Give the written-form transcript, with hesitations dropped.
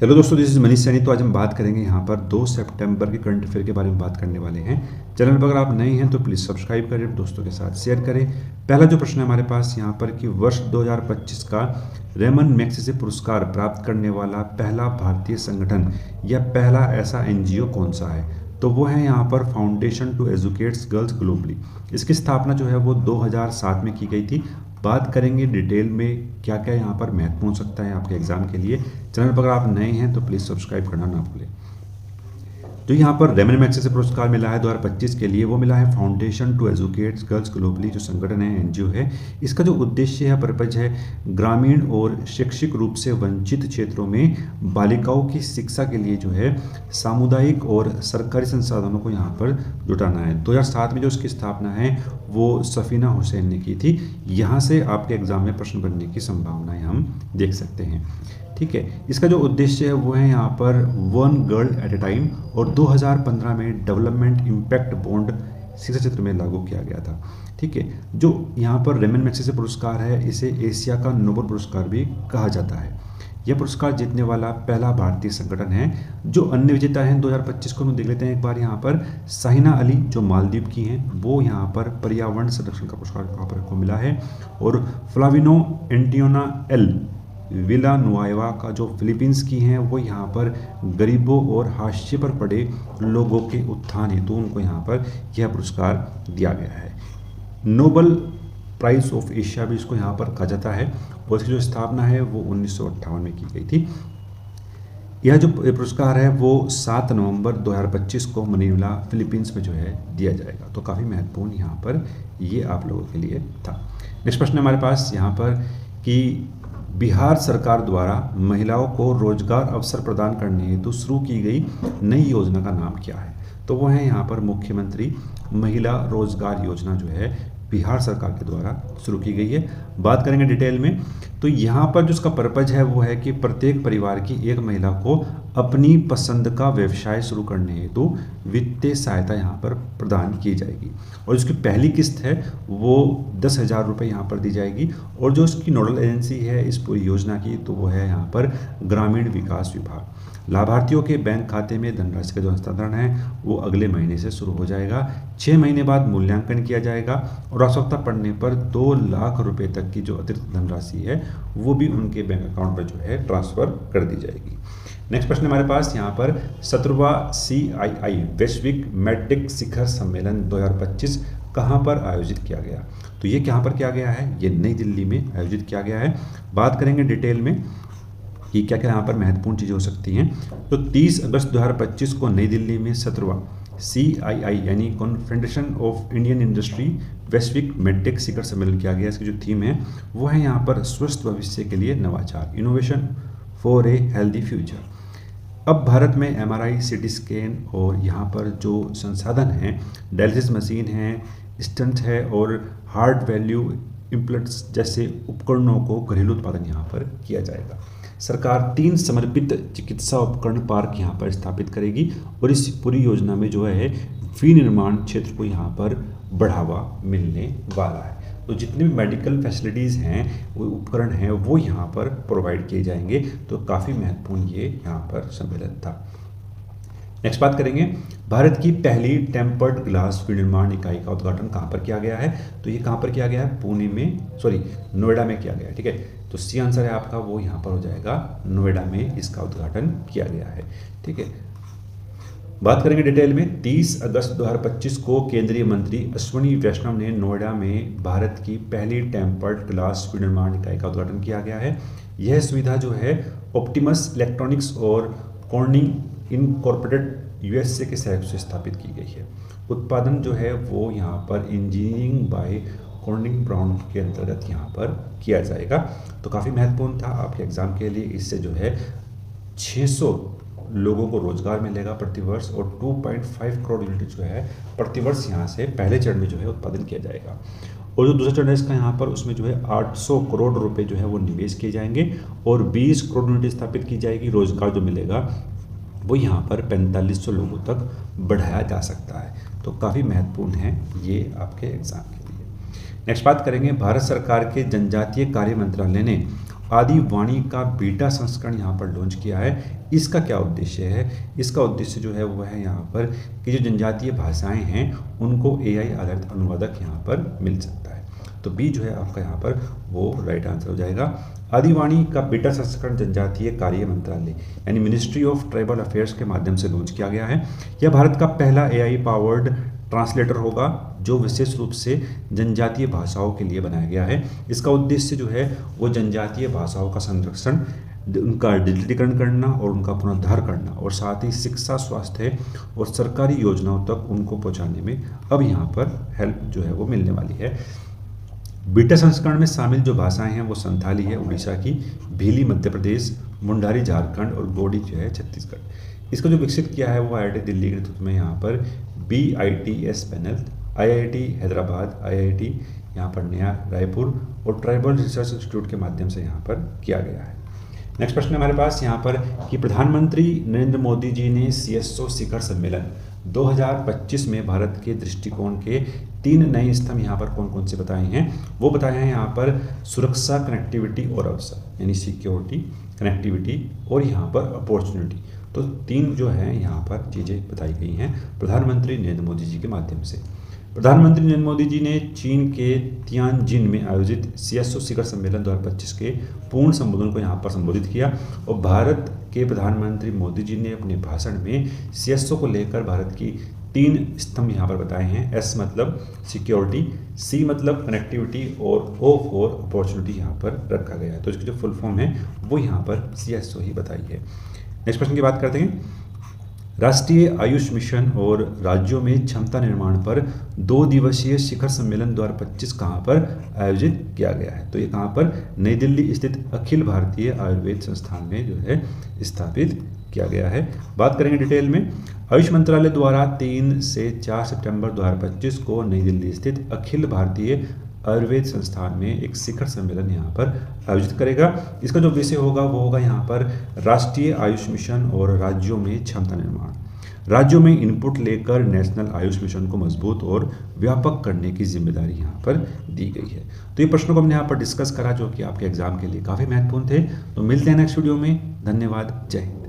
Hello दोस्तों, this is Manish Saini. तो आज हम बात करेंगे यहाँ पर 2 सितंबर के करंट अफेयर के बारे में बात करने वाले हैं। चैनल पर अगर आप नए हैं तो प्लीज़ सब्सक्राइब करें, दोस्तों के साथ शेयर करें। पहला जो प्रश्न है हमारे पास यहाँ पर कि वर्ष 2025 का रेमन मैग्सेसे पुरस्कार प्राप्त करने वाला पहला भारतीय संगठन या पहला ऐसा एनजीओ कौन सा है? तो वो है यहाँ पर foundation to educates girls globally. इसकी स्थापना जो है वो 2007 में की गई थी। बात करेंगे डिटेल में क्या क्या यहाँ पर महत्वपूर्ण हो सकता है आपके एग्जाम के लिए। चैनल पर अगर आप नए हैं तो प्लीज़ सब्सक्राइब करना ना भूलें। जो यहाँ पर रेमन मैग्सेसे पुरस्कार मिला है 2025 के लिए, वो मिला है foundation to educates girls globally, जो संगठन है, एनजीओ है। इसका जो उद्देश्य है, पर्पज है, ग्रामीण और शैक्षिक रूप से वंचित क्षेत्रों में बालिकाओं की शिक्षा के लिए जो है सामुदायिक और सरकारी संसाधनों को यहाँ पर जुटाना है। 2007 में जो इसकी स्थापना है वो सफीना हुसैन ने की थी। यहाँ से आपके एग्जाम में प्रश्न बनने की संभावनाएं हम देख सकते हैं। ठीक है, इसका जो उद्देश्य है वो है यहाँ पर 1 गर्ल एट ए टाइम, और 2015 में डेवलपमेंट इम्पैक्ट बॉन्ड शिक्षा क्षेत्र में लागू किया गया था। ठीक है, जो यहाँ पर रेमन मैग्सेसे पुरस्कार है, इसे एशिया का नोबेल पुरस्कार भी कहा जाता है। यह पुरस्कार जीतने वाला पहला भारतीय संगठन है। जो अन्य विजेता हैं 2025 को हम देख लेते हैं एक बार। यहाँ पर साहिना अली जो मालदीव की हैं, वो यहाँ पर पर्यावरण संरक्षण का पुरस्कार यहाँ पर को मिला है। और फ्लाविनो एंटियोना एल विला नुआवा का जो फिलीपींस की हैं, वो यहाँ पर गरीबों और हाशिए पर पड़े लोगों के उत्थान हेतु उनको यहाँ पर यह पुरस्कार दिया गया है। नोबेल प्राइज ऑफ एशिया भी इसको यहाँ पर कहा जाता है, और इसकी जो स्थापना है वो 1958 में की गई थी। यह जो पुरस्कार है वो 7 नवंबर 2025 को मनीला फिलीपींस में जो है दिया जाएगा। तो काफ़ी महत्वपूर्ण यहाँ पर ये आप लोगों के लिए था। नेक्स्ट प्रश्न हमारे पास यहाँ पर कि बिहार सरकार द्वारा महिलाओं को रोजगार अवसर प्रदान करने हेतु शुरू की गई नई योजना का नाम क्या है? तो वो है यहाँ पर मुख्यमंत्री महिला रोजगार योजना जो है बिहार सरकार के द्वारा शुरू की गई है। बात करेंगे डिटेल में, तो यहाँ पर जो इसका पर्पज है वो है कि प्रत्येक परिवार की एक महिला को अपनी पसंद का व्यवसाय शुरू करने हेतु वित्तीय सहायता यहाँ पर प्रदान की जाएगी। और इसकी पहली किस्त है वो 10,000 रुपये यहाँ पर दी जाएगी। और जो इसकी नोडल एजेंसी है इस पूरी योजना की, तो वो है यहाँ पर ग्रामीण विकास विभाग। लाभार्थियों के बैंक खाते में धनराशि का जो हस्तांतरण है वो अगले महीने से शुरू हो जाएगा। 6 महीने बाद मूल्यांकन किया जाएगा, और आवश्यकता पड़ने पर 2 लाख रुपए तक की जो अतिरिक्त धनराशि है वो भी उनके बैंक अकाउंट पर जो है ट्रांसफर कर दी जाएगी। नेक्स्ट प्रश्न हमारे पास यहाँ पर 17वां CII वैश्विक मेडिक शिखर सम्मेलन 2025 कहाँ पर आयोजित किया गया? तो ये कहाँ पर किया गया है? ये नई दिल्ली में आयोजित किया गया है। बात करेंगे डिटेल में कि क्या क्या यहाँ पर महत्वपूर्ण चीज़ें हो सकती हैं। तो 30 अगस्त 2025 को नई दिल्ली में 17वां CII यानी कॉन्फेडरेशन ऑफ इंडियन इंडस्ट्री वैश्विक मेडिक शिखर सम्मेलन किया गया। इसकी जो थीम है वो है यहाँ पर स्वस्थ भविष्य के लिए नवाचार, innovation for a healthy future. अब भारत में MRI, CT स्कैन और यहाँ पर जो संसाधन हैं, डायलिसिस मशीन है, स्टंट है और हार्ट वैल्यू इम्प्लांट्स जैसे उपकरणों को घरेलू उत्पादन यहाँ पर किया जाएगा। सरकार 3 समर्पित चिकित्सा उपकरण पार्क यहाँ पर स्थापित करेगी, और इस पूरी योजना में जो है विनिर्माण क्षेत्र को यहाँ पर बढ़ावा मिलने वाला है। तो जितनी भी मेडिकल फैसिलिटीज़ हैं, वो उपकरण हैं, वो यहाँ पर प्रोवाइड किए जाएंगे। तो काफ़ी महत्वपूर्ण ये यहाँ पर सम्मेलन था। नेक्स्ट बात करेंगे, भारत की पहली टेम्पर्ड ग्लास विनिर्माण इकाई का उद्घाटन कहाँ पर किया गया है? तो ये कहाँ पर किया गया है? नोएडा में किया गया है। ठीक है, तो सी आंसर है आपका वो यहाँ पर हो जाएगा, नोएडा में इसका उद्घाटन किया गया है। ठीक है, बात करेंगे डिटेल में। 30 अगस्त 2025 को केंद्रीय मंत्री अश्विनी वैष्णव ने नोएडा में भारत की पहली टेम्पर्ड ग्लास विनिर्माण इकाई का उद्घाटन किया गया है। यह सुविधा जो है ऑप्टिमस इलेक्ट्रॉनिक्स और कॉर्निंग इनकॉर्पोरेटेड USA के सहयोग से स्थापित की गई है। उत्पादन जो है वो यहाँ पर इंजीनियरिंग बाय कॉर्निंग ब्राउन के अंतर्गत यहाँ पर किया जाएगा। तो काफ़ी महत्वपूर्ण था आपके एग्जाम के लिए। इससे जो है 600 लोगों को रोजगार मिलेगा प्रतिवर्ष, और 2.5 करोड़ यूनिट जो है प्रतिवर्ष यहाँ से पहले चरण में जो है उत्पादन किया जाएगा। और जो दूसरा चरण है इसका यहाँ पर, उसमें जो है 800 करोड़ रुपए जो है वो निवेश किए जाएंगे, और 20 करोड़ यूनिट स्थापित की जाएगी। रोजगार जो मिलेगा वो यहाँ पर 4500 लोगों तक बढ़ाया जा सकता है। तो काफ़ी महत्वपूर्ण है ये आपके एग्जाम के लिए। नेक्स्ट बात करेंगे, भारत सरकार के जनजातीय कार्य मंत्रालय ने आदि वाणी का बीटा संस्करण यहाँ पर लॉन्च किया है। इसका क्या उद्देश्य है? इसका उद्देश्य जो है वो है यहाँ पर कि जो जनजातीय भाषाएं हैं उनको AI आधारित अनुवादक यहाँ पर मिल सकता है। तो बी जो है आपका यहाँ पर वो राइट आंसर हो जाएगा। आदिवाणी का बीटा संस्करण जनजातीय कार्य मंत्रालय यानी मिनिस्ट्री ऑफ ट्राइबल अफेयर्स के माध्यम से लॉन्च किया गया है। यह भारत का पहला AI पावर्ड ट्रांसलेटर होगा जो विशेष रूप से जनजातीय भाषाओं के लिए बनाया गया है। इसका उद्देश्य जो है वो जनजातीय भाषाओं का संरक्षण, उनका डिजिटलीकरण करना और उनका पुनरुद्धार करना और साथ ही शिक्षा, स्वास्थ्य और सरकारी योजनाओं तक उनको पहुंचाने में अब यहाँ पर हेल्प जो है वो मिलने वाली है। बीटा संस्करण में शामिल जो भाषाएं हैं वो संथाली है उड़ीसा की, भीली मध्य प्रदेश, मुंडारी झारखंड और गोडी जो है छत्तीसगढ़। इसको जो विकसित किया है वो IIT दिल्ली के नेतृत्व में यहाँ पर BITS panel, IIT Hyderabad, IIT यहाँ पर नया रायपुर और ट्राइबल रिसर्च इंस्टीट्यूट के माध्यम से यहाँ पर किया गया है। नेक्स्ट प्रश्न हमारे पास यहाँ पर कि प्रधानमंत्री नरेंद्र मोदी जी ने CSO शिखर सम्मेलन 2025 में भारत के दृष्टिकोण के 3 नए स्तंभ यहाँ पर कौन कौन से बताए हैं? वो बताए हैं यहाँ पर सुरक्षा, कनेक्टिविटी और अवसर यानी सिक्योरिटी, कनेक्टिविटी और यहाँ पर अपॉर्चुनिटी। तो 3 जो है यहाँ पर चीज़ें बताई गई हैं प्रधानमंत्री नरेंद्र मोदी जी के माध्यम से। प्रधानमंत्री नरेंद्र मोदी जी ने चीन के तियानजिन में आयोजित CSO शिखर सम्मेलन 2025 के पूर्ण संबोधन को यहाँ पर संबोधित किया और भारत के प्रधानमंत्री मोदी जी ने अपने भाषण में CSO को लेकर भारत की 3 स्तंभ यहाँ पर बताए हैं। S मतलब सिक्योरिटी, C मतलब कनेक्टिविटी और O फॉर अपॉर्चुनिटी यहाँ पर रखा गया है। तो इसकी जो फुल फॉर्म है वो यहाँ पर CSO ही बताई है। नेक्स्ट प्रश्न की बात करते हैं। राष्ट्रीय आयुष मिशन और राज्यों में क्षमता निर्माण पर 2 दिवसीय शिखर सम्मेलन 2025 कहाँ पर आयोजित किया गया है? तो ये कहाँ पर? नई दिल्ली स्थित अखिल भारतीय आयुर्वेद संस्थान में जो है स्थापित किया गया है। बात करेंगे डिटेल में। आयुष मंत्रालय द्वारा 3 से 4 सितंबर 2025 को नई दिल्ली स्थित अखिल भारतीय आयुर्वेद संस्थान में एक शिखर सम्मेलन यहाँ पर आयोजित करेगा। इसका जो विषय होगा वो होगा यहाँ पर राष्ट्रीय आयुष मिशन और राज्यों में क्षमता निर्माण। राज्यों में इनपुट लेकर नेशनल आयुष मिशन को मजबूत और व्यापक करने की जिम्मेदारी यहाँ पर दी गई है। तो ये प्रश्नों को हमने यहाँ पर डिस्कस करा जो कि आपके एग्जाम के लिए काफ़ी महत्वपूर्ण थे। तो मिलते हैं नेक्स्ट वीडियो में। धन्यवाद। जय हिंद।